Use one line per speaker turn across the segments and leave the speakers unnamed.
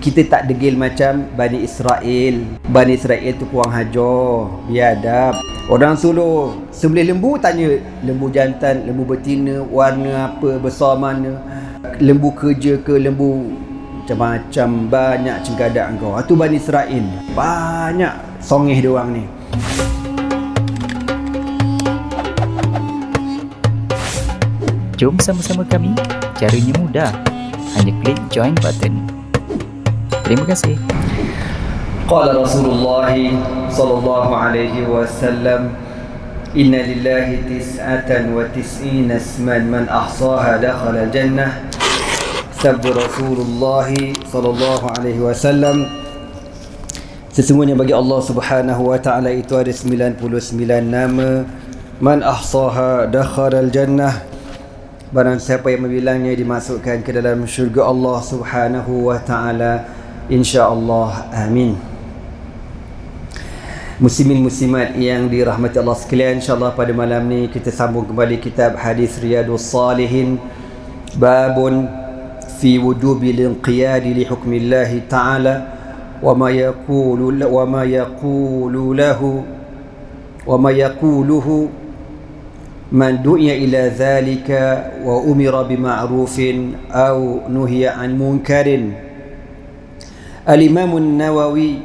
kita tak degil macam Bani Israel. Bani Israel tu kurang hajar, biadab. Orang Solo sembelih lembu, tanya lembu jantan, lembu betina, warna apa, besar mana, lembu kerja ke, lembu macam-macam, banyak cenggadak kau. Itu Bani Israel. Banyak songeh dia orang ni.
Jom sama-sama kami. Caranya mudah. Hanya klik join button. Terima kasih.
Qala Rasulullah sallallahu alaihi wasallam, inna lillahi tis'atan wa tis'ina isman man ahsaha dakhala jannah. Sabda Rasulullah sallallahu alaihi wasallam, sesungguhnya bagi Allah Subhanahu wa taala itu ada 99 nama. Man ahsaha dakhala jannah. Barang siapa yang membilangnya dimasukkan ke dalam syurga Allah Subhanahu wa taala, insya-Allah. Amin. Muslimin muslimat yang dirahmati Allah sekalian, insya-Allah pada malam ni kita sambung kembali kitab Hadis Riyadhus Salihin, babun fi wujubil inqiyad li hukmillah taala wa ma yaquluhu man du'iya ila dhalika wa umira bima'rufin aw nuhiya an munkarin. Al-Imam An-Nawawi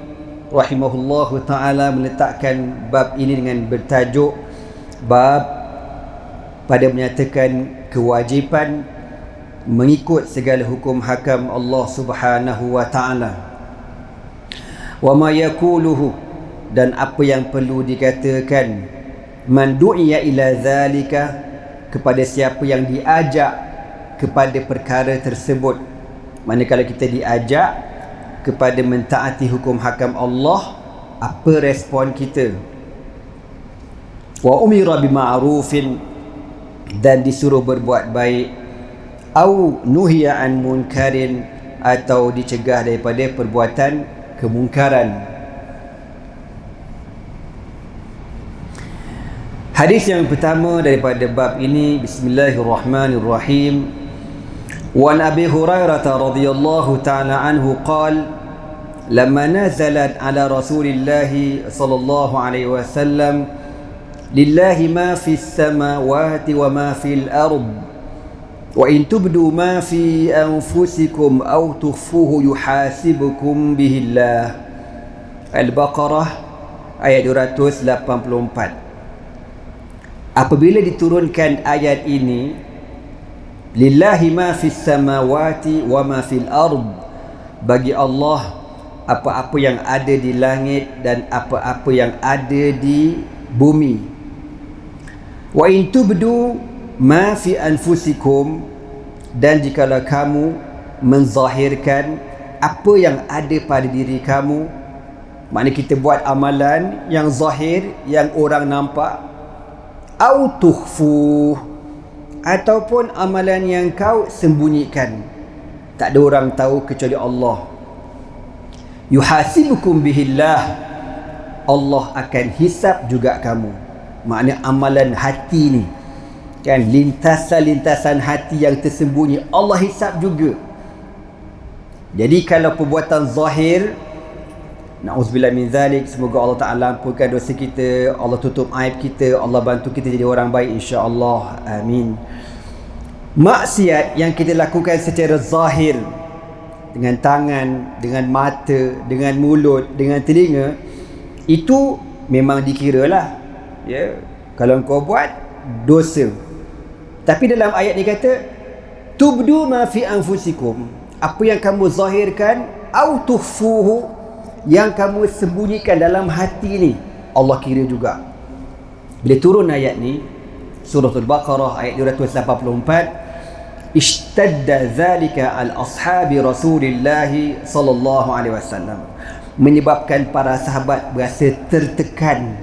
rahimahullahu ta'ala meletakkan bab ini dengan bertajuk bab pada menyatakan kewajipan mengikut segala hukum hakam Allah Subhanahu wa ta'ala, wa ma yaquluhu, dan apa yang perlu dikatakan, man du'iya ila zalika, kepada siapa yang diajak kepada perkara tersebut. Manakala kita diajak kepada mentaati hukum hakam Allah, apa respon kita? Wa umira bima'rufin, dan disuruh berbuat baik, au nuhiya an munkarin, atau dicegah daripada perbuatan kemungkaran. Hadis yang pertama daripada bab ini, bismillahirrahmanirrahim. Wa an Abi Hurairah radhiyallahu ta'ala anhu qala, lamma nazalat ala Rasulillah sallallahu alaihi wasallam, lillahi ma fis samawati wa ma fil ard, wa in tubdu ma fi anfusikum aw tukhfuhu yuhasibukum bihillah. Al-Baqarah ayat 284. Apabila diturunkan ayat ini, lillahi ma fis samawati wa ma fil ard, bagi Allah apa-apa yang ada di langit dan apa-apa yang ada di bumi. Wa in tubdu ma fi anfusikum, dan jikalau kamu menzahirkan apa yang ada pada diri kamu, maknanya kita buat amalan yang zahir, yang orang nampak, au tukhfu, ataupun amalan yang kau sembunyikan, tak ada orang tahu kecuali Allah. Yuhasibukum bihillah, Allah akan hisap juga kamu. Maknanya amalan hati ni kan, lintasan-lintasan hati yang tersembunyi, Allah hisap juga. Jadi kalau perbuatan zahir, na'udzubillah min zalik, semoga Allah Ta'ala ampunkan dosa kita, Allah tutup aib kita, Allah bantu kita jadi orang baik, insya-Allah. Amin. Maksiat yang kita lakukan secara zahir, dengan tangan, dengan mata, dengan mulut, dengan telinga, itu memang dikira lah, ya, kalau kau buat dosa. Tapi dalam ayat ni kata, tubdu ma fi anfusikum, apa yang kamu zahirkan, au tukhfuhu, yang kamu sembunyikan dalam hati ni, Allah kira juga. Bila turun ayat ni, surah Al-Baqarah ayat 284, ishtadda zalika al ashabi Rasulillah sallallahu alaihi wasallam, menyebabkan para sahabat berasa tertekan.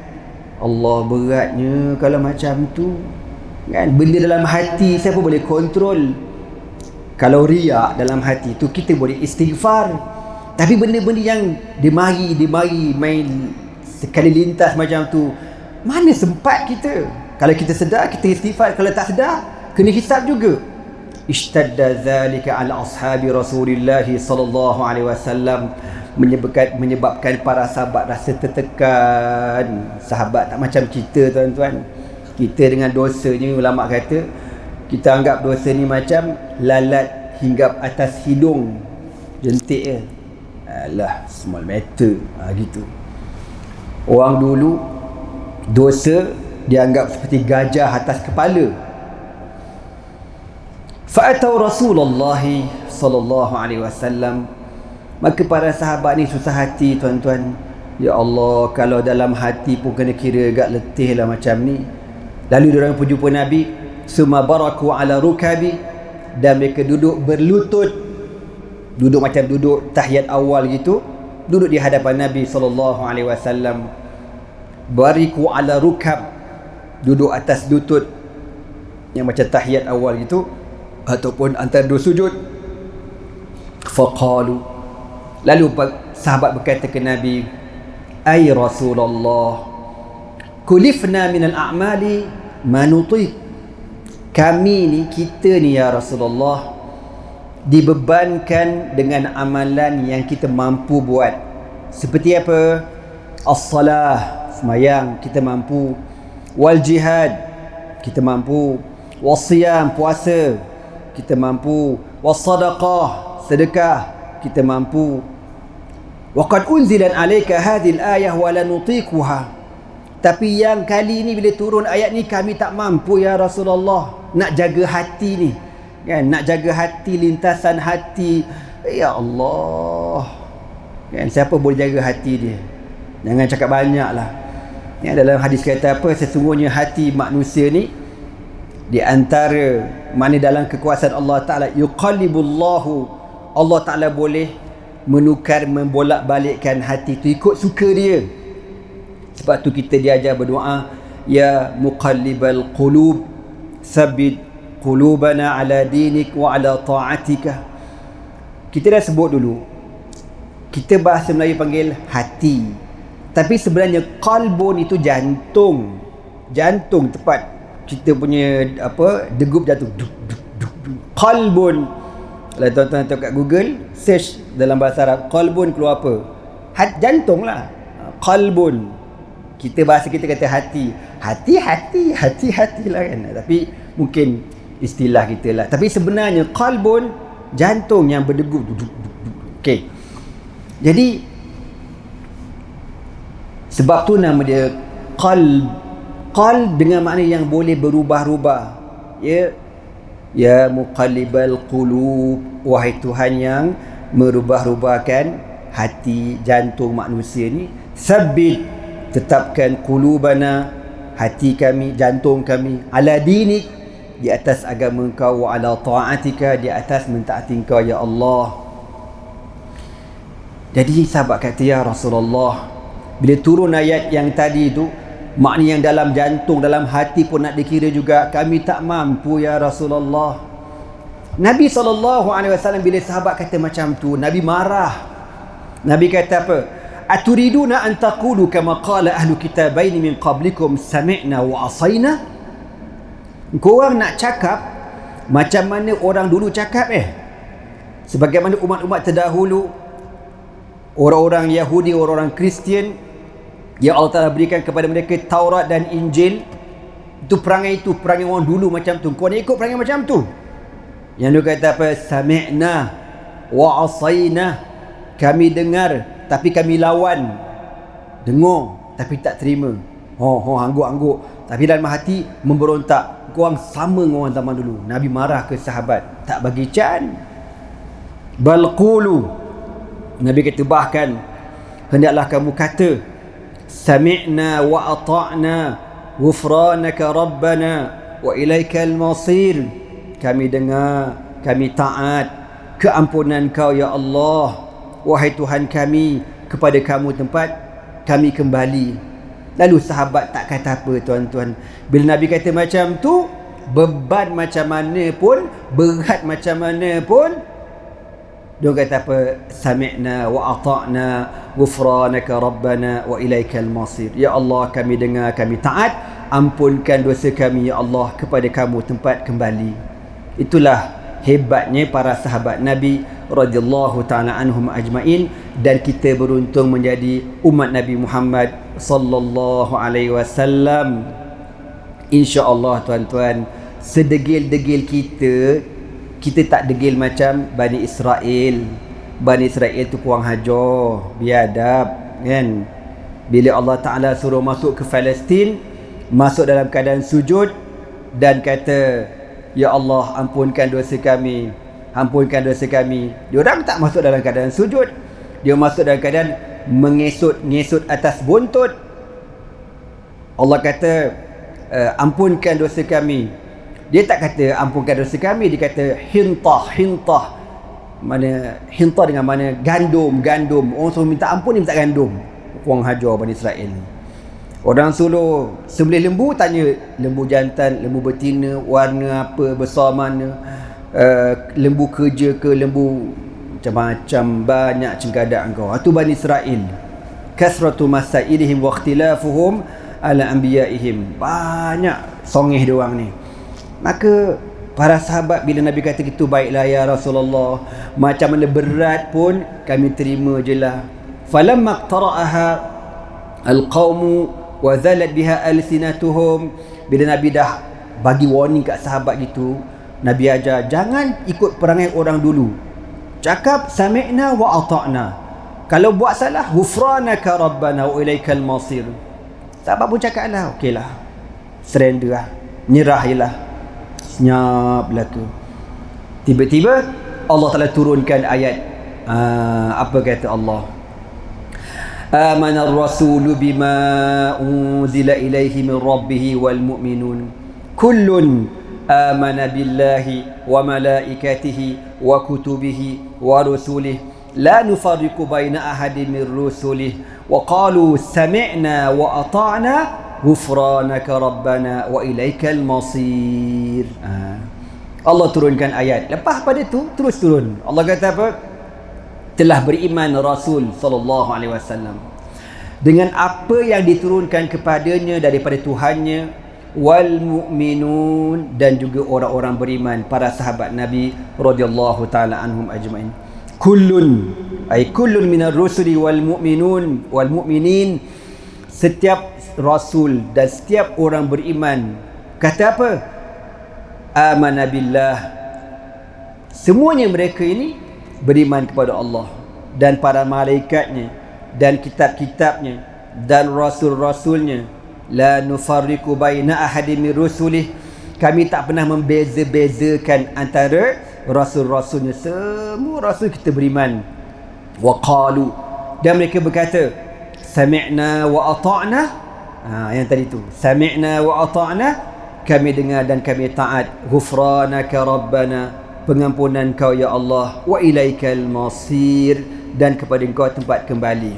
Allah, beratnya kalau macam tu kan, benda dalam hati siapa boleh kontrol? Kalau riak dalam hati tu kita boleh istighfar, tapi benda-benda yang dimari main sekali lintas macam tu, mana sempat kita? Kalau kita sedar, kita istighfar. Kalau tak sedar, kena hisap juga. ishtadda dhalika ala ashabi Rasulillah sallallahu alaihi wasallam, menyebabkan para sahabat rasa tertekan. Sahabat tak macam kita, tuan-tuan. Kita dengan dosa ni, ulama kata, kita anggap dosa ni macam lalat hinggap atas hidung, jentik je. Alah, small matter. Gitu. Orang dulu dosa dianggap seperti gajah atas kepala. Fa'atau Rasulullah sallallahu alaihi wasallam, maka para sahabat ni susah hati, tuan-tuan. Ya Allah, kalau dalam hati pun kena kira agak letih lah macam ni. Lalu diorang pun jumpa Nabi, summa baraku ala rukabi, dan mereka duduk berlutut, duduk macam duduk tahiyat awal gitu, duduk di hadapan Nabi sallallahu alaihi wasallam. Bariku ala rukab, duduk atas lutut yang macam tahiyat awal gitu, ataupun antara dua sujud. Faqalu, lalu sahabat berkata ke Nabi, ay Rasulullah, kulifna minal a'mali ma nutiq. Kami ni, kita ni ya Rasulullah, dibebankan dengan amalan yang kita mampu buat. Seperti apa? As-salah, semayang, kita mampu. Wal jihad, kita mampu. Was-siyam, puasa, kita mampu. Was-sadaqah, sedekah, kita mampu. Wa qad unzilat alayka hadhihi al-ayah wa la nutiquha. Tapi yang kali ni bila turun ayat ni kami tak mampu ya Rasulullah. Nak jaga hati ni, kan, nak jaga hati, lintasan hati. Ya Allah, kan, siapa boleh jaga hati dia? Jangan cakap banyak lah. Ni dalam hadis kata apa? Sesungguhnya hati manusia ni di antara mana dalam kekuasaan Allah Ta'ala, yuqallibullahu, Allah Ta'ala boleh menukar, membolak-balikkan hati tu ikut suka dia. Sebab tu kita diajar berdoa, ya muqallibal qulub, thabbit qulubana ala dinik wa ala ta'atika. Kita dah sebut dulu, kita bahasa Melayu panggil hati, tapi sebenarnya qalbun itu jantung. Jantung tepat kita punya apa, degup jantung. Qalbun, kalau tuan-tuan tengok kat Google, search dalam bahasa Arab, qalbun keluar apa? Jantung lah. Qalbun, kita bahasa kita kata hati. Hati lah kan. Tapi mungkin istilah kita lah. Tapi sebenarnya qalbun, jantung yang berdegup. Okey. Jadi sebab tu nama dia qalb. Qalb dengan makna yang boleh berubah-ubah. Ya, ya muqallibal qulub, wahai Tuhan yang merubah-rubahkan hati, jantung manusia ni. Tsabbit, tetapkan qulubana, hati kami, jantung kami, ala dinik, di atas agama Engkau, wa ala ta'atika, di atas mentaati Engkau ya Allah. Jadi sahabat kata, ya Rasulullah, bila turun ayat yang tadi tu, makna yang dalam jantung, dalam hati pun nak dikira juga, kami tak mampu ya Rasulullah. Nabi SAW bila sahabat kata macam tu, Nabi marah. Nabi kata apa? Aturiduna an taqulu kama qala ahlu kitabaini min qablikum sami'na wa asayna? Korang nak cakap macam mana orang dulu cakap sebagaimana umat-umat terdahulu, orang-orang Yahudi, orang-orang Kristian, yang Allah Ta'ala berikan kepada mereka Taurat dan Injil. Itu perangai orang dulu macam tu. Kau nak ikut perangai macam tu? Yang dia kata apa? Sami'na wa asayna, kami dengar tapi kami lawan. Dengar tapi tak terima. Angguk-angguk, tapi dalam hati memberontak. Korang sama dengan orang zaman dulu. Nabi marah ke sahabat, tak bagi can. Bal qulu, Nabi kata bahkan hendaklah kamu kata, sami'na wa ata'na ghufranaka rabbana wa ilaikal masir. Kami dengar, kami taat, keampunan Kau ya Allah, wahai Tuhan kami, kepada Kamu tempat kami kembali. Lalu sahabat tak kata apa, tuan-tuan. Bila Nabi kata macam tu, beban macam mana pun, berat macam mana pun, dia kata apa? Sami'na wa ata'na ghufranaka rabbana wa ilaikal masir. Ya Allah, kami dengar, kami taat, ampunkan dosa kami ya Allah, kepada Kamu tempat kembali. Itulah hebatnya para sahabat Nabi radhiyallahu taala anhum ajmain, dan kita beruntung menjadi umat Nabi Muhammad sallallahu alaihi wasallam. Insya-Allah tuan-tuan, sedegil-degil kita tak degil macam Bani Israel. Bani Israel tu kurang hajar, biadab kan. Bila Allah Taala suruh masuk ke Palestin, masuk dalam keadaan sujud dan kata, ya Allah, ampunkan dosa kami, ampunkan dosa kami. Dia orang tak masuk dalam keadaan sujud, dia masuk dalam keadaan mengesut-ngesut atas buntut. Allah kata, ampunkan dosa kami. Dia tak kata ampunkan dosa kami, dia kata hintah. Mana hintah dengan mana gandum. Orang suruh minta ampun, dia minta gandum. Kurang hajar Bani Israel ni. Orang suruh sembelih lembu, tanya lembu jantan, lembu betina, warna apa, besar mana, lembu kerja ke, lembu macam-macam, banyak cenggadak kau. Itu Bani Israel. Kasratu masailihim wa ikhtilafuhum ala anbiyaihim. Banyak songeh dia orang ni. Maka para sahabat bila Nabi kata gitu, baiklah ya Rasulullah, macam mana berat pun kami terima je lah. Falamma qtara'aha alqaumu wa zalat biha alsinatuhum. Bila Nabi dah bagi warning kat sahabat gitu, Nabi ajar jangan ikut perangai orang dulu. Cakap sami'na wa ata'na. Kalau buat salah, ghufranaka rabbana wa ilaikal masir. Sahabat pun cakaplah, okeylah, surrender lah, nyerah jelah, senyap belaka. Tiba-tiba Allah Taala turunkan ayat. Apa kata Allah? Amana ar-rasulu bima unzila ilaihi min rabbih wal mu'minun kullun amana billahi wa malaikatihi wa kutubihi wa rusulihi la nufarriqu baina ahadin min rusulihi wa qalu sami'na wa ata'na ghufranaka rabbana wa ilaikal masir. Allah turunkan ayat. Lepas pada tu terus turun. Allah kata apa? Telah beriman Rasul sallallahu alaihi wasallam dengan apa yang diturunkan kepadanya daripada Tuhannya, wal mu'minun, dan juga orang-orang beriman, para sahabat Nabi radhiyallahu taala anhum ajmain. Kullun minar rusuli wal mu'minun wal mu'minin. Setiap rasul dan setiap orang beriman kata apa? Amana billah. Semuanya mereka ini beriman kepada Allah dan para malaikatnya dan kitab-kitabnya dan rasul-rasulnya. La nufarriqu baina ahadin min rusulih. Kami tak pernah membeza-bezakan antara rasul-rasulnya. Semua rasul kita beriman. Wa qalu, dan mereka berkata sami'na wa ata'na. Yang tadi tu, sami'na wa ata'na, kami dengar dan kami taat. Ghufranaka rabbana, pengampunan kau ya Allah, wa ilaikal masir, dan kepada engkau tempat kembali.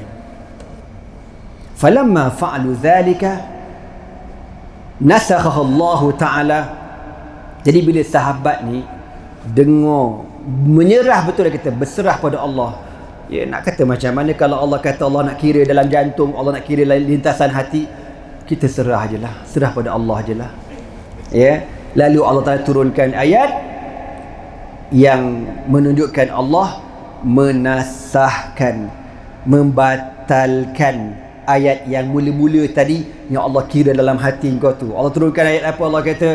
Falamma fa'alu dhalika nasakhahu Allah Ta'ala. Jadi bila sahabat ni dengar, menyerah betul, dia kata berserah pada Allah. Ya, nak kata macam mana kalau Allah kata Allah nak kira dalam jantung, Allah nak kira lintasan hati, kita serah je lah, serah pada Allah je lah. Ya, lalu Allah Ta'ala turunkan ayat yang menunjukkan Allah menasahkan, membatalkan ayat yang mula-mula tadi yang Allah kira dalam hati kau tu. Allah turunkan ayat apa? Allah kata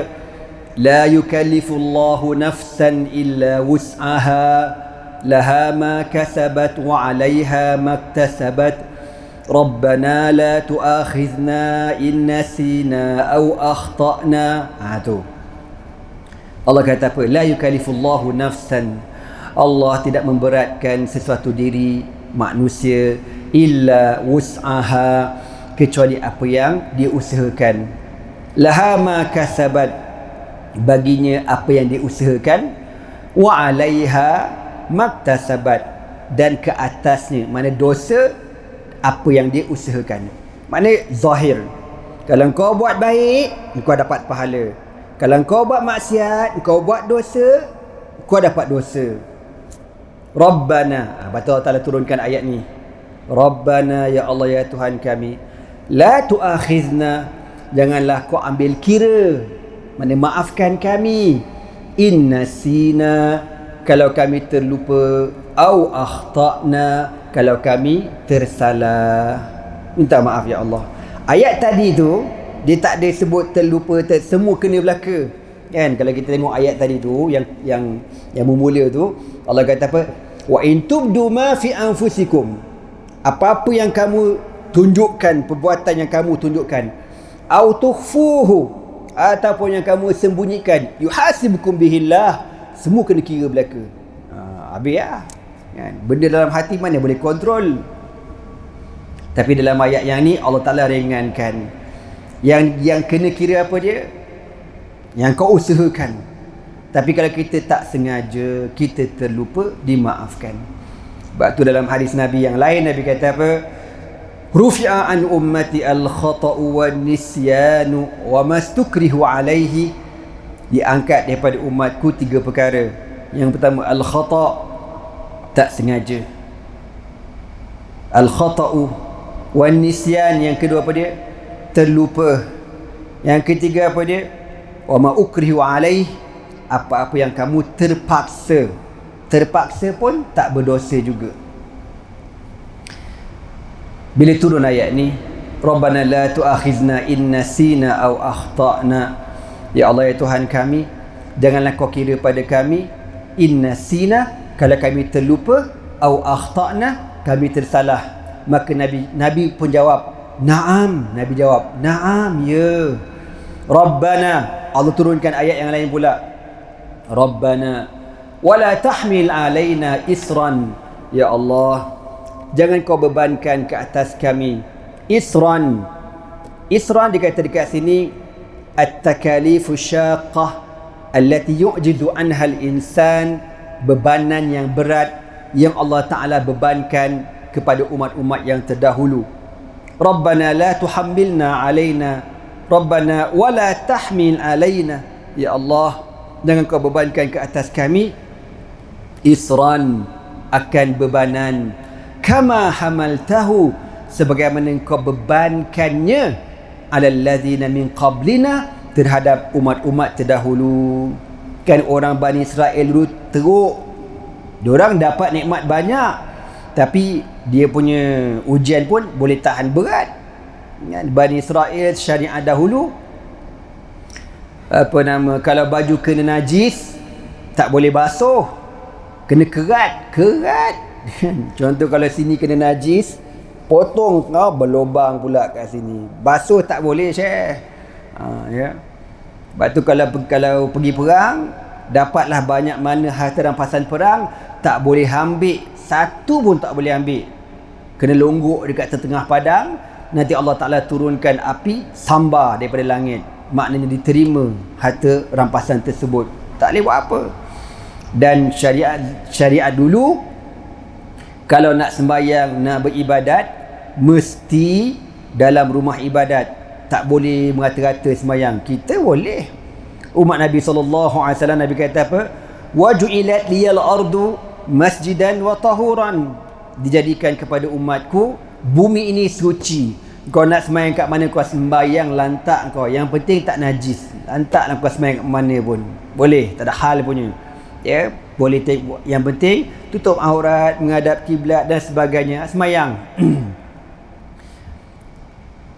la yukallifullahu nafsan illa wus'aha laha ma kasabat wa 'alayha maktasabat rabbana la tu'akhidhna in nasina aw akhtana. Tu Allah kata apa? La yukallifullahu nafsan. Allah tidak memberatkan sesuatu diri manusia illa wus'aha, kecuali apa yang dia usahakan. Laha ma kasabat, baginya apa yang dia usahakan. Wa 'alaiha maktasabat, dan ke atasnya, mana dosa apa yang dia usahakan. Maknanya zahir, kalau kau buat baik kau dapat pahala, kalau kau buat maksiat, kau buat dosa, kau dapat dosa. Rabbana, betul Allah Ta'ala turunkan ayat ni. Rabbana, ya Allah ya Tuhan kami, la tu'akhizna, janganlah kau ambil kira, mana maafkan kami, inna sina, kalau kami terlupa, au akhtana, kalau kami tersalah. Minta maaf ya Allah. Ayat tadi tu dia tak ada sebut terlupa, semua kena belaka. Kan kalau kita tengok ayat tadi tu yang bermula tu, Allah kata apa? Wa in tubdu ma fi anfusikum, apa-apa yang kamu tunjukkan, perbuatan yang kamu tunjukkan, au tukhfuhu, ataupun yang kamu sembunyikan, yuhasibukum bihillah, semua kena kira belaka. Habis lah. Kan? Benda dalam hati mana boleh kontrol. Tapi dalam ayat yang ni Allah Ta'ala ringankan. Yang kena kira apa dia? Yang kau usahakan. Tapi kalau kita tak sengaja, kita terlupa, dimaafkan. Sebab tu dalam hadis Nabi yang lain, Nabi kata apa? Rufi'a an ummati al-khata'u wa nisyanu wa mastukrihu alaihi. Diangkat daripada umatku 3 perkara. Yang pertama al-khata', tak sengaja. Al-khata'u wa nisyan, yang kedua apa dia? Terlupa. Yang ketiga apa dia? Wa ma ukrihu alaihi, apa-apa yang kamu terpaksa. Terpaksa pun tak berdosa juga. Bila turun ayat ni, Rabbana la tu'akhizna in nasina aw akhtana, ya Allah ya Tuhan kami, janganlah kau kira pada kami in nasina, kalau kami terlupa, aw akhtana, kami tersalah. Maka Nabi pun jawab na'am. Nabi jawab na'am, ya Rabbana. Allah turunkan ayat yang lain pula, Rabbana wala tahmil alaina isran, ya Allah, jangan kau bebankan ke atas kami isran. Isran dikata dekat sini at-takalifu syaqqah allati yu'jidu anha al-insan, bebanan yang berat yang Allah Ta'ala bebankan kepada umat-umat yang terdahulu. Rabbana la tuhammilna alaina, Rabbana wala tahmil alaina, ya Allah, jangan kau bebankan ke atas kami isran, akan bebanan, kama hamaltahu, sebagaimana kau bebankannya, alal ladzina min qablina, terhadap umat-umat terdahulu. Kan orang Bani Israel dulu teruk, diorang dapat nikmat banyak, tapi dia punya ujian pun boleh tahan berat. Bani Israel syariat dahulu, kalau baju kena najis tak boleh basuh, kena kerat. Contoh kalau sini kena najis, potong, berlubang pula kat sini, basuh tak boleh, Syekh. Ya. Sebab tu kalau pergi perang, dapatlah banyak mana harta rampasan perang, tak boleh ambil, satu pun tak boleh ambil, kena longgok dekat tengah padang. Nanti Allah Ta'ala turunkan api sambar daripada langit, maknanya diterima harta rampasan tersebut, tak boleh buat apa. Dan syariat dulu, kalau nak sembahyang, nak beribadat, mesti dalam rumah ibadat, tak boleh merata-rata sembahyang. Kita boleh. Umat Nabi SAW, Nabi kata apa? Waju'ilat liyal ardu masjidan wa tahuran, dijadikan kepada umatku bumi ini suci. Kau nak sembahyang kat mana, kau sembahyang lantak kau, yang penting tak najis. Lantak nak kau sembahyang kat mana pun boleh, tak ada hal punya. Ya, boleh tengok, yang penting tutup aurat, menghadap kiblat dan sebagainya, sembahyang.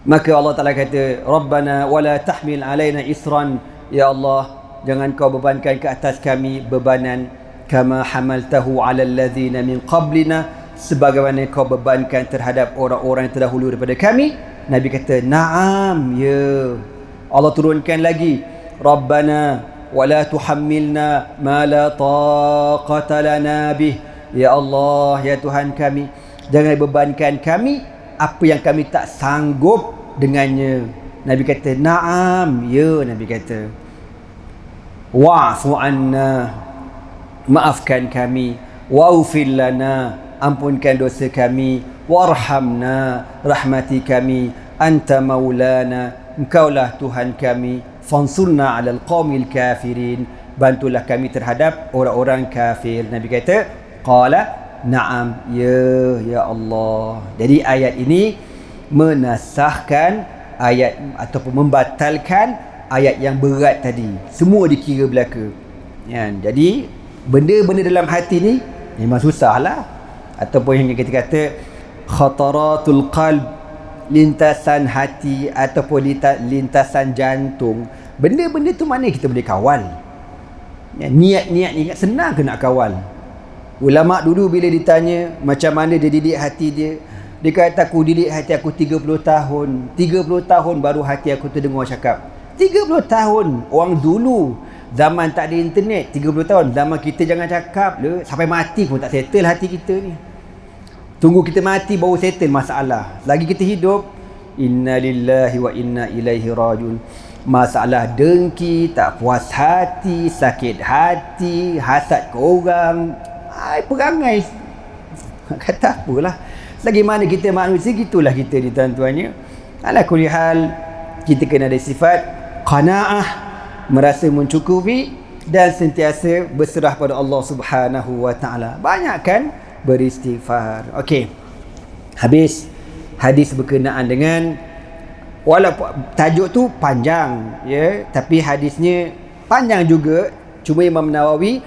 Maka Allah Ta'ala kata, Rabbana wala tahmil alaina isran, ya Allah, jangan kau bebankan ke atas kami bebanan, kama hamaltahu ala alladhina min qablina, sebagaimana kau bebankan terhadap orang-orang yang terdahulu daripada kami. Nabi kata na'am, ya. Allah turunkan lagi, Rabbana wala tuhammilna ma la taqata lana bih, ya Allah ya Tuhan kami, jangan bebankan kami apa yang kami tak sanggup dengannya. Nabi kata na'am, ya. Nabi kata wa'fu anna, maafkan kami, wa'ufil lana, ampunkan dosa kami, warhamna, rahmati kami, anta maulana, engkaulah Tuhan kami, fansurna alal qawmil kafirin, bantulah kami terhadap orang-orang kafir. Nabi kata qala na'am, ya Allah. Jadi ayat ini menasahkan ayat ataupun membatalkan ayat yang berat tadi, semua dikira belaka. Kan? Jadi benda-benda dalam hati ni memang susah lah, ataupun yang kita kata khataratul qalb, lintasan hati ataupun lintasan jantung. Benda-benda tu mana kita boleh kawal? Ya, niat-niat ni senang ke nak kawal? Ulama dulu bila ditanya macam mana dia didik hati dia, dia kata aku didik hati aku 30 tahun. 30 tahun baru hati aku terdengar cakap. 30 tahun. Orang dulu zaman tak ada internet, 30 tahun. Zaman kita jangan cakap le, sampai mati pun tak settle hati kita ni. Tunggu kita mati baru settle masalah. Lagi kita hidup, inna lillahi wa inna ilaihi rajiun. Masalah dengki, tak puas hati, sakit hati, hasad ke orang, perangai. Kata apalah. Selagi mana kita manusia, gitulah kita ni tuan-tuannya. Ala kulli hal, kita kena ada sifat qanaah, merasa mencukupi dan sentiasa berserah pada Allah Subhanahu wa taala. Banyakkan beristighfar. Okey. Habis hadis berkenaan dengan, walaupun tajuk tu panjang ya, tapi hadisnya panjang juga. Cuma Imam Nawawi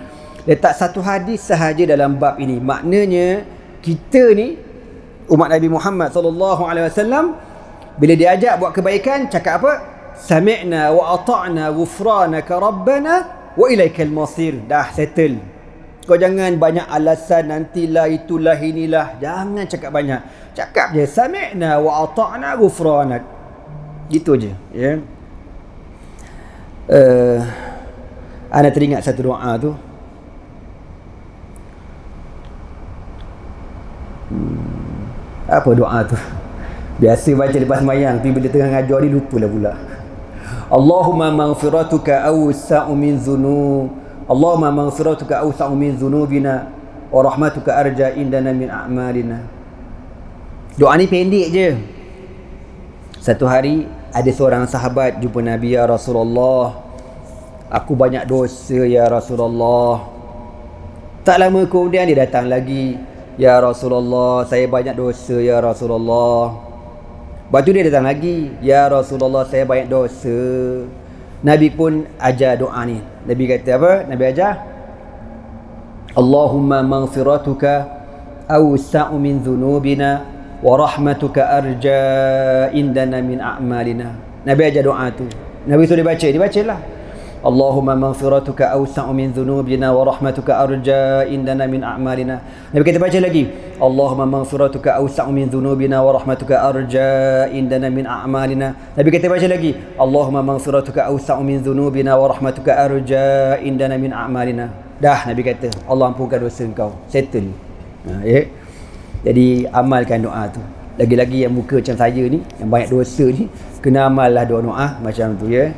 letak satu hadis sahaja dalam bab ini. Maknanya kita ni umat Nabi Muhammad sallallahu alaihi wasallam bila diajak buat kebaikan cakap apa? Sami'na wa ata'na ghufranaka rabbana wa ilaikal masir. Dah settle. Kau jangan banyak alasan nantilah, itulah, inilah. Jangan cakap banyak. Cakap je sami'na wa ata'na ghufranak. Gitu je, ya. Ana teringat satu doa tu. Apa doa tu? Biasa baca lepas sembahyang, tapi bila tengah ngajar ni lupalah pula. Allahumma maghfiratuka awsa'u min dhunub. Allahumma maghfiratuka awsa'u min dhunubina wa rahmatuka arja indana min a'malina. Doa ni pendek je. Satu hari ada seorang sahabat jumpa Nabi, ya Rasulullah, aku banyak dosa ya Rasulullah. Tak lama kemudian dia datang lagi, ya Rasulullah, saya banyak dosa ya Rasulullah. Lepas tu dia datang lagi, ya Rasulullah, saya banyak dosa. Nabi pun ajar doa ni. Nabi kata apa? Nabi ajar, Allahumma maghfiratuka awsa'u min dhunubina wa rahmatuka arja indana min a'malina. Nabi ajar doa tu. Nabi suruh dia bacalah. Allahumma maghfiratuka awsa'u min dhunubina wa rahmatuka arja indana min a'malina. Nabi kata baca lagi, Allahumma maghfiratuka awsa'u min dhunubina wa rahmatuka arja indana min a'malina. Nabi kata baca lagi, Allahumma maghfiratuka awsa'u min dhunubina wa rahmatuka arja indana min a'malina. Dah, Nabi kata, Allah ampunkan dosa engkau. Settle. Ya. Jadi amalkan doa tu. Lagi-lagi yang muka macam saya ni, yang banyak dosa ni, kena amallah doa-doa macam tu ya.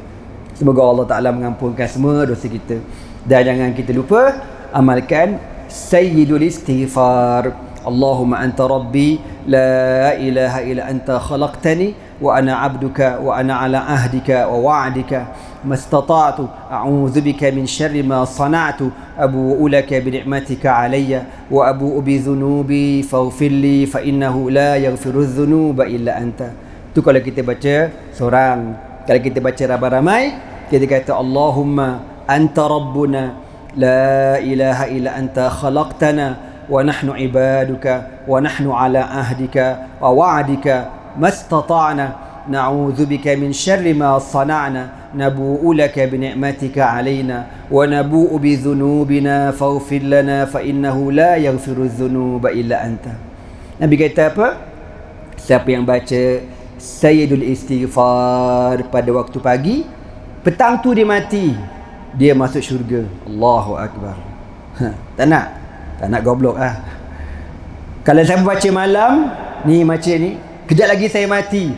Semoga Allah Ta'ala mengampunkan semua dosa kita. Dan jangan kita lupa amalkan Sayyidul Istighfar. Allahumma anta rabbi la ilaha illa anta khalaqtani wa ana abduka wa ana ala ahdika wa wa'dika mastata'tu a'udzu bika min syarri ma sana'tu abu'u laka bi ni'matika alayya wa abu'u bi dhunubi faghfir li fa innahu la yaghfiru dhunuba illa anta. Tu kalau kita baca seorang. Kalau kita baca ramai-ramai, kita kata Allahumma anta rabbuna la ilaha illa anta khalaqtana wa nahnu ibaduka wa nahnu ala ahdika wa wa'dika mastata'na na'udzu bika min syarri ma sana'na nabu'u laka bi ni'matika 'alaina wa nabu'u bi dhunubina faghfir lana fa innahu la yaghfiru dhunuba illa anta. Nabi kata apa? Siapa yang baca Sayyidul Istighfar pada waktu pagi, petang tu dia mati, dia masuk syurga. Allahu Akbar. Tak nak goblok lah. Kalau saya baca malam ni macam ni, kejap lagi saya mati,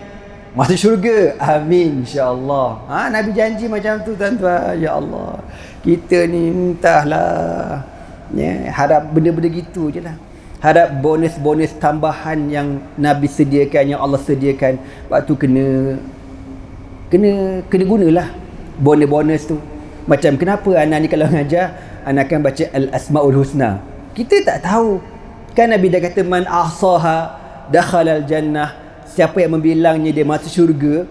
masuk syurga. Amin, insya-Allah. Nabi janji macam tu tuan-tuan. Ya Allah, kita ni entahlah ya, harap benda-benda gitu je lah. Harap bonus-bonus tambahan yang Nabi sediakan, yang Allah sediakan. Waktu kena gunalah bonus-bonus tu. Macam kenapa anak ni kalau ngajar, anak akan baca Al-Asma'ul Husna. Kita tak tahu. Kan Nabi dah kata man ahsaha dakhalal jannah. Siapa yang membilangnya dia masuk syurga.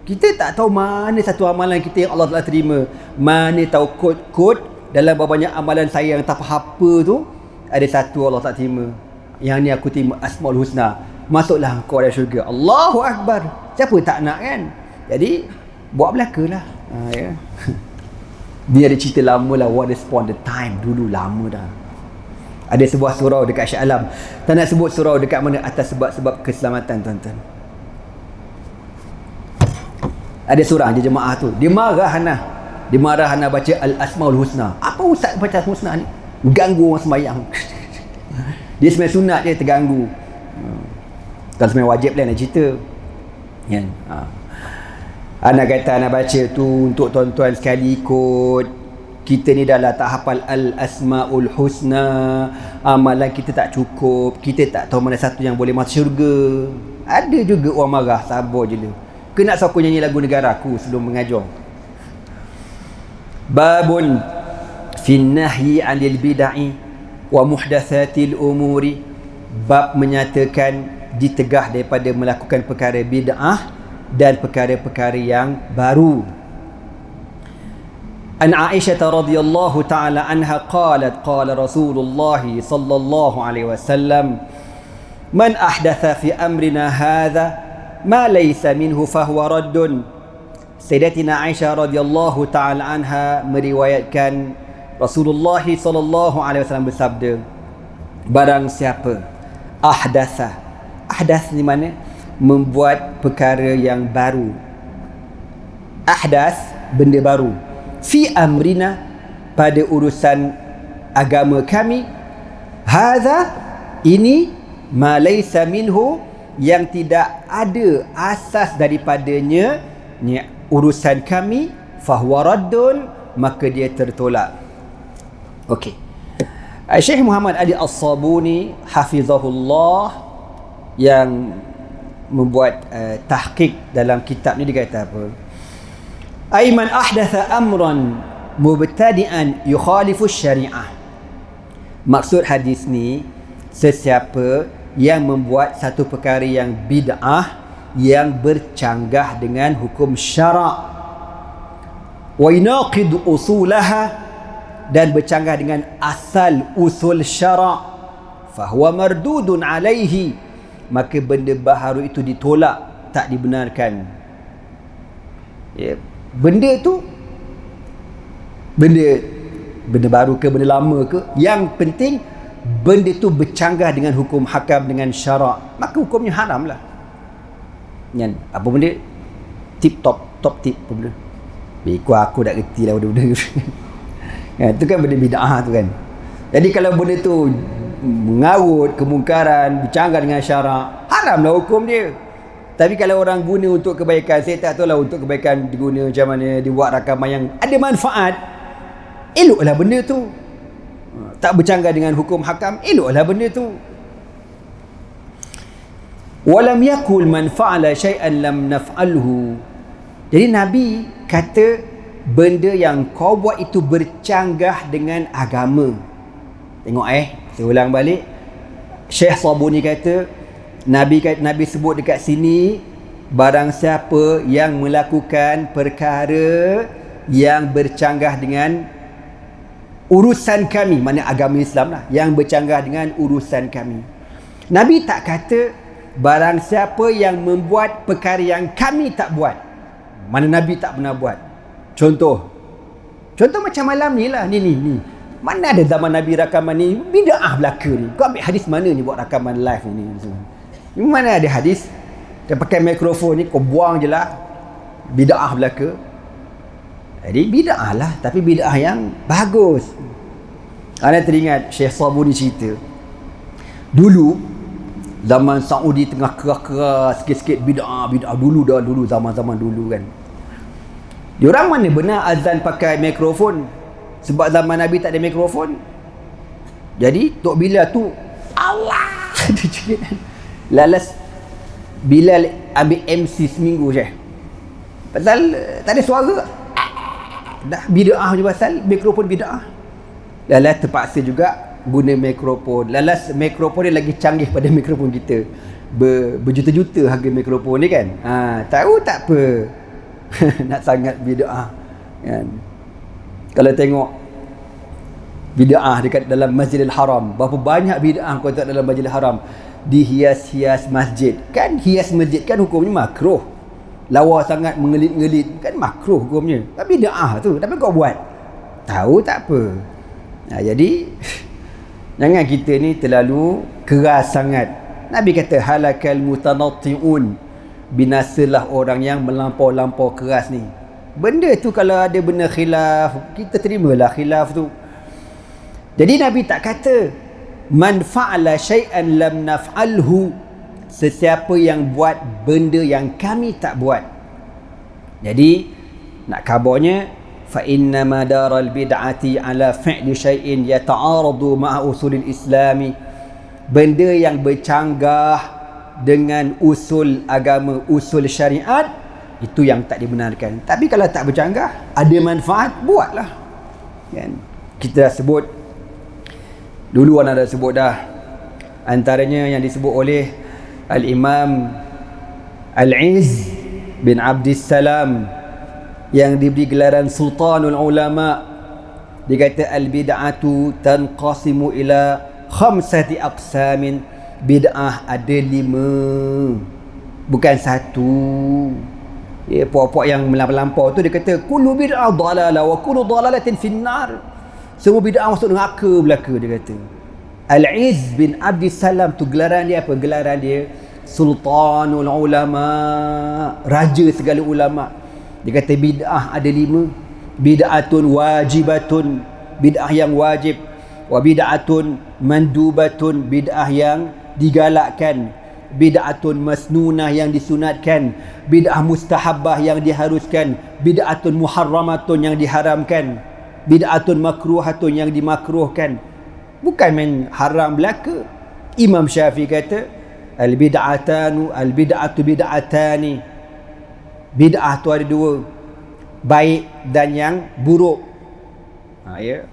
Kita tak tahu mana satu amalan kita yang Allah telah terima. Mana tahu kod-kod dalam banyak amalan saya yang tak apa tu, ada satu Allah tak terima. Yang ni aku terima Asmaul Husna. Masuklah engkau dalam syurga. Allahu Akbar. Siapa tak nak kan? Jadi buat belaka lah. Ya. Dia ada cerita lama lah, Once Upon a Time, dulu lama dah. Ada sebuah surau dekat Shah Alam. Tak nak sebut surau dekat mana, atas sebab-sebab keselamatan tuan-tuan. Ada seorang je jemaah tu, dia marah Hana baca Al-Asmaul Husna. Apa ustaz baca Husna ni? Ganggu orang sembahyang. Dia sebenarnya sunat je, terganggu. Kalau sebenarnya wajib lah nak cerita kan. Ana kata ana baca tu untuk tuan-tuan sekali ikut. Kita ni dah lah tak hafal Al-Asmaul Husna, amalan kita tak cukup, kita tak tahu mana satu yang boleh masuk syurga. Ada juga orang marah, sabar je lah. Kena aku nyanyi lagu negara aku sebelum mengajar. Babun fi nahyi 'anil bid'ah wa muhdatsatil umuri. Bab menyatakan ditegah daripada melakukan perkara bid'ah dan perkara-perkara yang baru. An Aisyah radhiyallahu ta'ala anha qalat qala Rasulullah sallallahu alaihi wasallam man ahdatha fi amrina hadha ma laysa minhu fahuwa raddun. Sayyidatina Aisyah radhiyallahu ta'ala anha meriwayatkan Rasulullah sallallahu alaihi wasallam bersabda, barang siapa ahdath ni mana? Membuat perkara yang baru. Ahdath, benda baru. Fi amrina, pada urusan agama kami. Hadha, ini, ma laysa minhu, yang tidak ada asas daripadanya, ni urusan kami, fahuwa raddun, maka dia tertolak. Okey. Syekh Muhammad Ali As-Sabuni hafizahullah yang membuat tahqiq dalam kitab ni, dia kata apa? Aiman ahdatha amran mubtadi'an yukhalifu syariah. Maksud hadis ni, sesiapa yang membuat satu perkara yang bid'ah, yang bercanggah dengan hukum syarak, wa yunaqid usulaha, dan bercanggah dengan asal usul syarak, fahuwa mardudun alaihi, maka benda baharu itu ditolak, tak dibenarkan. Ya, benda tu benda baru ke benda lama ke, yang penting benda tu bercanggah dengan hukum hakam, dengan syarak, maka hukumnya haram lah. Kan? Apa benda tip top tip apa benda, aku dah reti lah benda-benda. Ya, itu kan benda bid'ah tu kan. Jadi kalau benda tu mengarut kemungkaran, bercanggah dengan syarak, haramlah hukum dia. Tapi kalau orang guna untuk kebaikan, saya tak tahu lah untuk kebaikan diguna macam mana, dibuat rakaman yang ada manfaat, eloklah benda tu. Tak bercanggah dengan hukum hakam, eloklah benda tu. Walam yakul man fa'ala syai'an lam naf'alhu. Jadi Nabi kata benda yang kau buat itu bercanggah dengan agama. Tengok saya ulang balik. Syekh Sabuni kata, Nabi sebut dekat sini, barang siapa yang melakukan perkara yang bercanggah dengan urusan kami, mana agama Islam lah, yang bercanggah dengan urusan kami. Nabi tak kata barang siapa yang membuat perkara yang kami tak buat, mana Nabi tak pernah buat. Contoh macam malam ni lah, ni. Mana ada zaman Nabi rakaman ni bid'ah belaka ni. Kau ambil hadis mana ni buat rakaman live ni? Mana ada hadis dia pakai mikrofon ni, kau buang je lah, bid'ah belaka. Jadi bid'ah lah, tapi bid'ah yang bagus. Anda teringat Syekh Sabuni cerita, dulu zaman Saudi tengah keras-keras sikit-sikit bid'ah dulu zaman-zaman dulu kan. Diorang mana benar azan pakai mikrofon, sebab zaman Nabi tak ada mikrofon. Jadi Tok Bilal tu Allah lalas Bilal ambil MC seminggu je, pasal tak ada suara. Dah bid'ah je pasal mikrofon bid'ah. Lalas terpaksa juga guna mikrofon. Lalas mikrofon dia lagi canggih pada mikrofon kita, berjuta-juta harga mikrofon ni kan. Tahu tak apa. Nak sangat bid'ah kan. Kalau tengok bid'ah dekat dalam Masjidil Haram. Berapa banyak bid'ah kau tengok dalam Masjidil Haram. Dihias-hias masjid. Kan hias masjid kan hukumnya makruh. Lawa sangat mengelit-ngelit kan makruh hukumnya. Tapi bid'ah tu, tapi kau buat. Tahu tak apa. Jadi jangan kita ni terlalu keras sangat. Nabi kata halakal mutanatti'un. Binasalah orang yang melampau-lampau keras ni. Benda tu kalau ada benda khilaf, kita terimalah khilaf tu. Jadi Nabi tak kata man fa'ala syai'an lam naf'alhu, sesiapa yang buat benda yang kami tak buat. Jadi nak khabarnya fa inna madaral bid'ati ala fi'li syai'in yata'aradu ma'a usulil islami, benda yang bercanggah dengan usul agama, usul syariat, itu yang tak dibenarkan. Tapi kalau tak bercanggah, ada manfaat, buatlah. Kan? Kita dah sebut dulu, anda dah sebut dah, antaranya yang disebut oleh Al-Imam Al-Izz bin Abdissalam yang diberi gelaran Sultanul Ulama. Dia kata al-bid'atu tanqasimu ila khamsati aqsamin. Bid'ah ada 5, bukan 1. Puak-puak yang melampau tu dia kata kullu bid'ah dalalah wa kullu dalalatin finnar. Semua bid'ah masuk neraka belaka, dia kata. Al-Izz bin Abdissalam tu gelaran dia apa? Gelaran dia Sultanul Ulama, raja segala ulama. Dia kata bid'ah ada 5. Bid'atun wajibatun, bid'ah yang wajib. Wa bid'atun mandubatun, bid'ah yang digalakkan. Bid'atun masnunah, yang disunatkan. Bid'ah mustahabbah, yang diharuskan. Bid'atun muharramatun, yang diharamkan. Bid'atun makruhatun, yang dimakruhkan. Bukan main haram belaka. Imam Syafi'i kata al-bid'atu bid'atani. Bid'ah tu ada 2, baik dan yang buruk. Ya.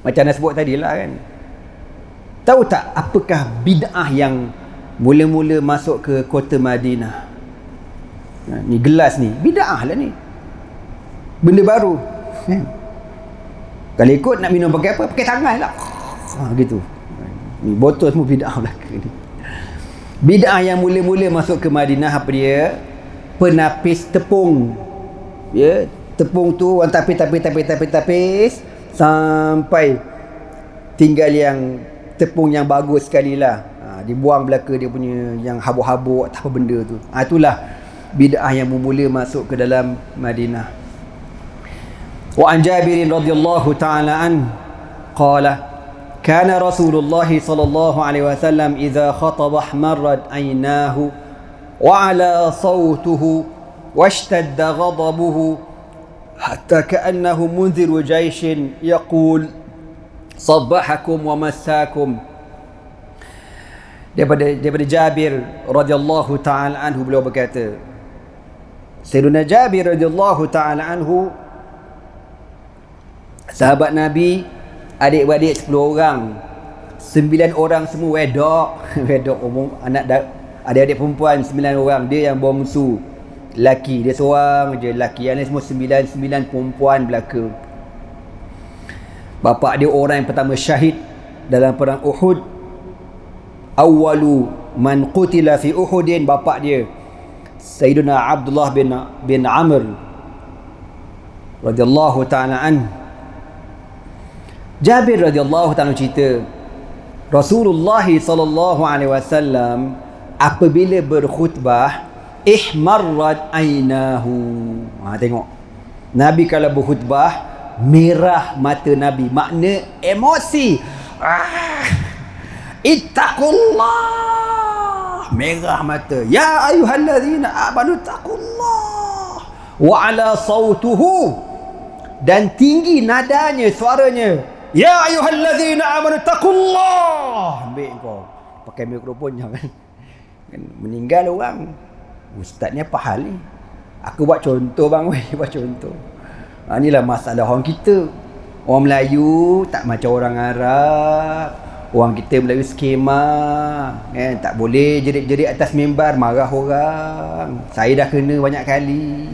Macam anda sebut tadi lah kan. Tahu tak apakah bid'ah yang mula-mula masuk ke kota Madinah? Ni gelas ni, bid'ah lah ni. Benda baru. Kalau ikut nak minum pakai apa? Pakai tangan lah. Gitu. Ni botol semua bid'ah belaka ni. Bid'ah yang mula-mula masuk ke Madinah apa dia? Penapis tepung. Ya, tepung tu orang tapis sampai tinggal yang tepung yang bagus sekali lah. Dibuang belaka dia punya yang habuk-habuk tak apa benda tu. Itulah bid'ah yang mula masuk ke dalam Madinah. Wa an Jabir radhiyallahu ta'ala an qala kana Rasulullah sallallahu alaihi wasallam idza khataba ahmarrat aynahu wa ala sawtuhu washtadda ghadabuhu hatta ka'annahu munziru jayshin yaqul sabbahakum wa massakum. Daripada Jabir radhiyallahu ta'ala anhu, beliau berkata, Sayyidina Jabir radhiyallahu ta'ala anhu, sahabat Nabi, adik-beradik 10 orang, 9 orang semua wedok wedok umum, adik-adik perempuan 9 orang, dia yang bongsu lelaki, dia seorang je lelaki, yang lain semua 9 perempuan belaka. Bapa dia orang yang pertama syahid dalam perang Uhud. Awwalu man qutila fi Uhudin, bapa dia Sayyidina Abdullah bin Amr radhiyallahu ta'ala an. Jabir radhiyallahu ta'ala cerita, Rasulullah sallallahu alaihi wasallam apabila berkhutbah ihmarrat aynahu. Tengok, Nabi kalau berkhutbah merah mata Nabi, makna emosi. Ittaqullah, merah mata. Ya ayyuhallazina amanu taqullah. Wa ala sawtuhu, dan tinggi nadanya, suaranya. Ya ayyuhallazina amanu taqullah. Ambil kau pakai mikrofon jangan meninggal orang. Ustaz ni apa hal ni? Aku buat contoh bang, buat contoh. Inilah masalah orang kita. Orang Melayu tak macam orang Arab. Orang kita Melayu skema, kan? Tak boleh jerit-jerit atas mimbar, marah orang. Saya dah kena banyak kali.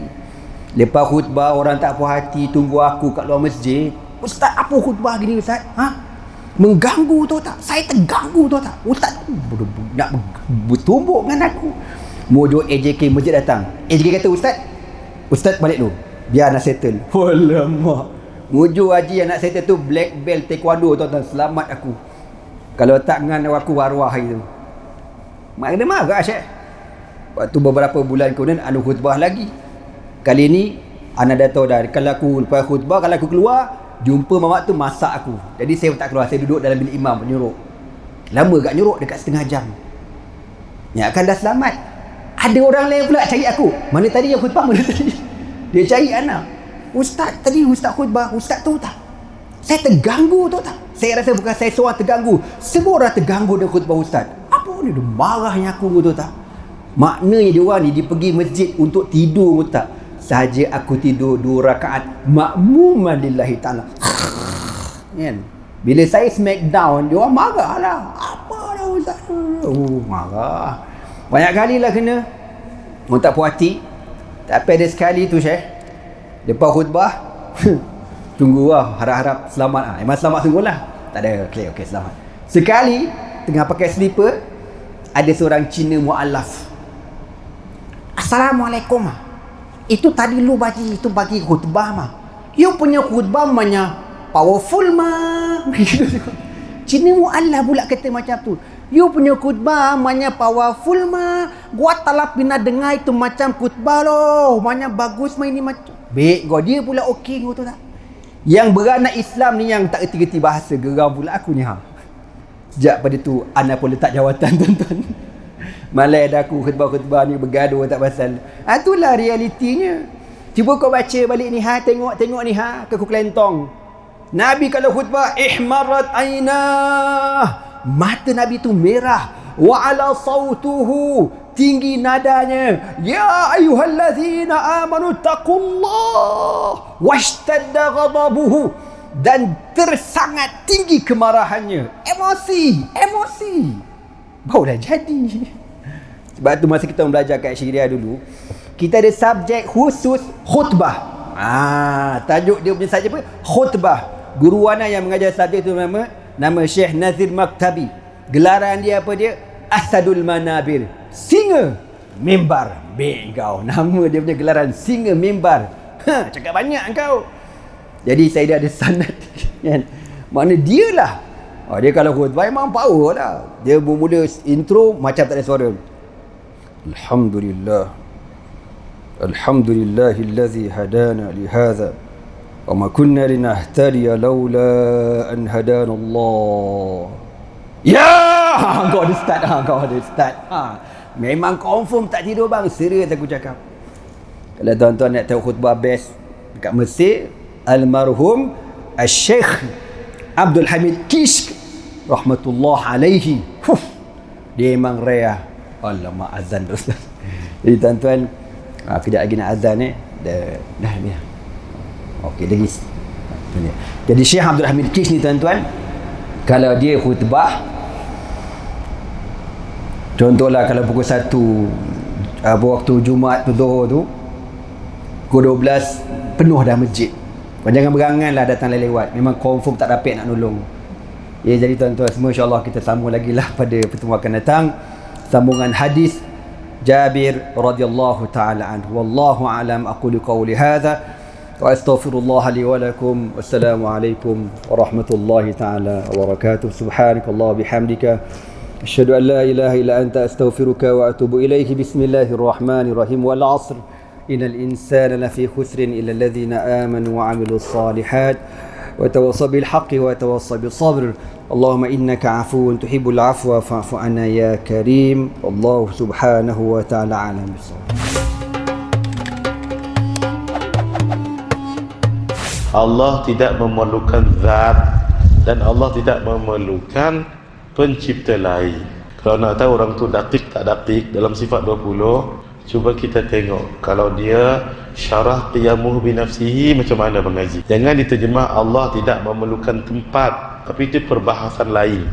Lepas khutbah orang tak puas hati, tunggu aku kat luar masjid. Ustaz apa khutbah gini Ustaz? Mengganggu tu tak? Saya terganggu tu tak? Ustaz nak bertumbuk dengan aku. Mojo AJK masjid datang. AJK kata, Ustaz balik dulu. Biar nak settle. Alamak. Mojo haji yang nak settle tu black belt taekwondo tuan-tuan. Selamat aku. Kalau tak dengan aku arwah hari tu. Mak kena marah Syekh. Waktu beberapa bulan kemudian anu khutbah lagi. Kali ni ana dah tahu dah, kalau aku lepas khutbah, kalau aku keluar jumpa mamak tu masak aku. Jadi saya tak keluar, saya duduk dalam bilik imam nyuruk. Lama gak nyuruk, dekat setengah jam. Ya akan dah selamat. Ada orang lain pula cari aku. Mana tadi yang khutbah, mana tadi? Dia cari ana. Ustaz tadi Ustaz khutbah, Ustaz tu tak? Saya terganggu tu tak? Saya rasa bukan saya seorang terganggu, semua orang terganggu dengan khutbah Ustaz. Apa ni dia marahnya aku tu tak? Maknanya dia orang ni dia pergi masjid untuk tidur tu tak? Sahaja aku tidur 2 rakaat makmuman lillahi ta'ala. Kan? Bila saya smack down, dia orang marah lah. Apa dah Ustaz? Marah. Banyak kali lah kena. Orang tak puas hati. Tapi ada sekali tu Syekh, lepas khutbah tunggu lah, harap-harap selamat. Memang selamat sungguh lah. Tak ada, okey selamat. Sekali tengah pakai slipper, ada seorang Cina mu'alaf. Assalamualaikum. Itu tadi lu bagi khutbah mah. You punya khutbah banyak powerful mah. Cina mu'alaf pula kata macam tu. You punya khutbah banyak powerful mah. Gua tak pernah dengar itu macam khutbah loh. Banyak bagus mah ini macam. Baik, gua dia pula okey gua tu tak. Yang beranak Islam ni yang tak reti-reti bahasa, geram pula aku ni Sejak pada tu ana pun letak jawatan tuan-tuan. Malai dah aku khutbah-khutbah ni bergaduh tak pasal. Itulah realitinya. Cuba kau baca balik ni tengok ni ke Kelentong. Nabi kalau khutbah ihmarat ainah. Mata Nabi tu merah. Wa ala sautuhu, tinggi nadanya. Ya ayyuhallazina amanu taqullah washtadda ghadabuhu, dan tersangat tinggi kemarahannya. Emosi baru dah jadi. Sebab tu masa kita belajar kat Syria dulu, kita ada subjek khusus khutbah. Tajuk dia punya subjek apa? Khutbah. Guru ana yang mengajar subjek tu nama Syekh Nazir Maktabi. Gelaran dia apa dia? Asadul Manabir, singa mimbar. Kau nama dia punya gelaran, singa mimbar. Cakap banyak kau. Jadi saya dah ada sanad kan. Makna dia lah. Dia kalau khutbah memang power lah. Dia bermula intro macam tak ada suara. Alhamdulillahillazi hadana lihadza wa ma kunna linahtadiya laula an hadana Allah. Ya, kau ada start. Memang confirm tak tidur bang. Serius aku cakap. Kalau tuan-tuan nak tahu khutbah best dekat Mesir, almarhum Syekh Abdul Hamid Kishk rahmatullah alaihi. Dia memang rare. Alamak, azan tu. Jadi tuan-tuan, kejap lagi nak azan dah ni. Okey, lagi. Jadi Syekh Abdul Hamid Kishk ni tuan-tuan, kalau dia khutbah, contohlah kalau pukul 1 waktu Jumaat tu Zuhur tu, pukul 12 penuh dah masjid. Jangan berangan lah datang lewat. Memang confirm tak dapat nak nolong. Jadi tuan-tuan semua, insyaAllah kita sambung lagi lah pada pertemuan akan datang. Sambungan hadis Jabir radhiyallahu ta'ala anhu. Wallahu a'lam, aqulu qawli hadha wa astaghfirullah li wa lakum. Wassalamualaikum warahmatullahi ta'ala wabarakatuh. Subhanakallah bihamdika asyhadu an la ilaha illa anta astaghfiruka wa atubu ilaihi. Bismillahirrahmanirrahim. Wal 'ashr innal insana lafi khusrin illa alladhina amanu wa 'amilus salihat wa tawassaw bil haqqi wa tawassaw bis sabr. Allahumma innaka 'afuwun tuhibbul 'afwa fa'fu 'anna ya karim. Allah subhanahu wa ta'ala a'lam bis-shawab.
Allah tidak memerlukan zat dan Allah tidak memerlukan pencipta lain. Kalau nak tahu orang tu dakik tak dakik dalam sifat 20, cuba kita tengok kalau dia syarah qiyamuhu binafsihi macam mana mengaji. Jangan diterjemah Allah tidak memerlukan tempat, tapi itu perbahasan lain.